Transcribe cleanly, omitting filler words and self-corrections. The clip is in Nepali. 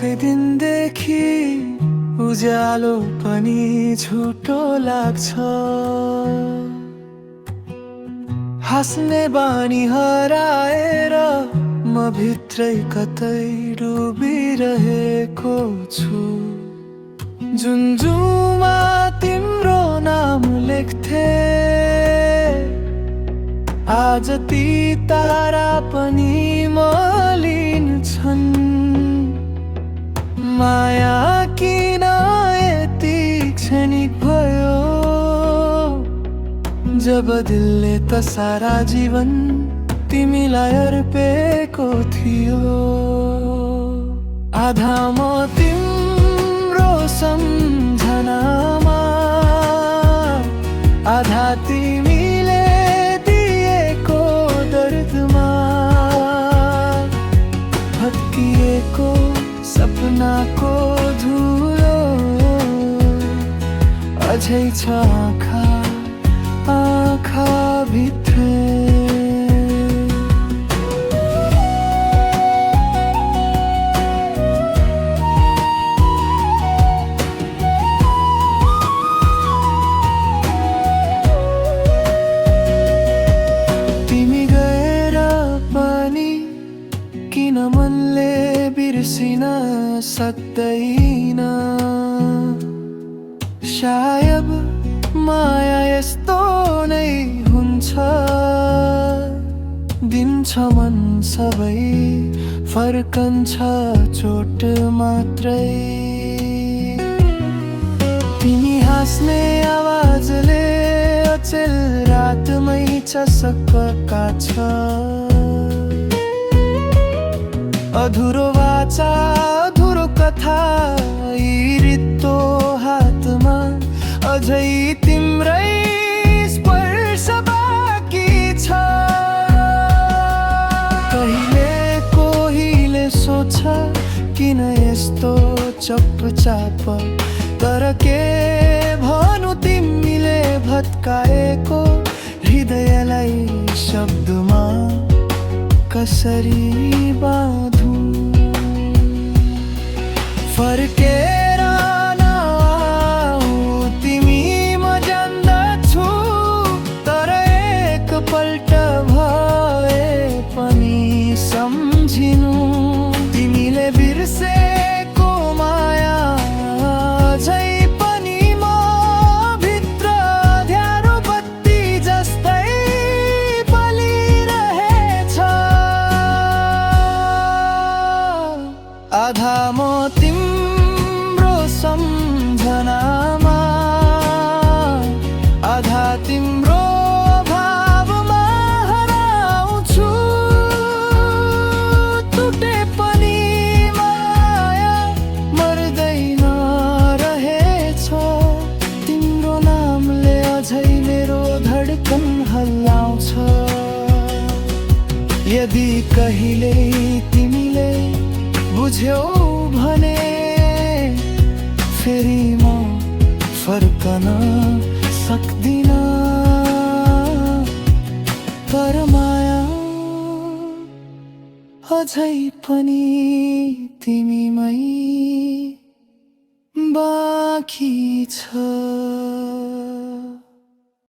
अर्कै दिनदेखि उज्यालो पनि झुटो लाग्छ। हाँस्ने बानी हराएर म भित्रै कतै डुबिरहेको छु। जुन जुमा तिम्रो नाम लेख्थे, आज ती तारा पनि मलिन छन्। माया किन यति क्षणिक भयो, जब दिलले त सारा जीवन तिमीलाई अर्पेको थियो। आधा म तिम्रो सम्झनामा, आधा तिमीले दिएको दर्दमा। भत्किएको सपनाको धुलो अझै छ आँखा भित्र। तिमी गएर पनि किन मनले बिर्सिन सक्दैन। सायद माया यस्तो नै हुन्छ, दिन्छ मन सबै फर्कन्छ चोट मात्रै। तिमी हाँस्ने आवाजले अचेल रातमै चसक्का छ। अधुरो वाचा अधुरो कथा, यी रित्तो हातमा अझै तिम्रै स्पर्श बाँकी छ। कहिले सोच किन यस्तो चपचाप, तर के भनु तिमीले भत्काएको हृदयलाई शब्दमा कसरी बाँधु। फर्केर नआऊ तिमी म जान्दछु, तर एकपल्ट भए पनि सम्झिनु। तिमीले बिर्सेको माया अझै पनि म भित्र ध्यानो बत्ती जस्तै बलिरहेछ। आधा म तिम्रो सम्झनामा, आधा तिम्रो भावमा हराउँछु। टुटे पनि माया मर्दैन रहेछ, तिम्रो नामले अझै मेरो धड्कन हल्लाउँछ। यदि कहिले तिमीले बुझ्यौ भने फेरि म फर्कन सक्दिन। तर माया अझै पनि तिमीमै बाँकी छ।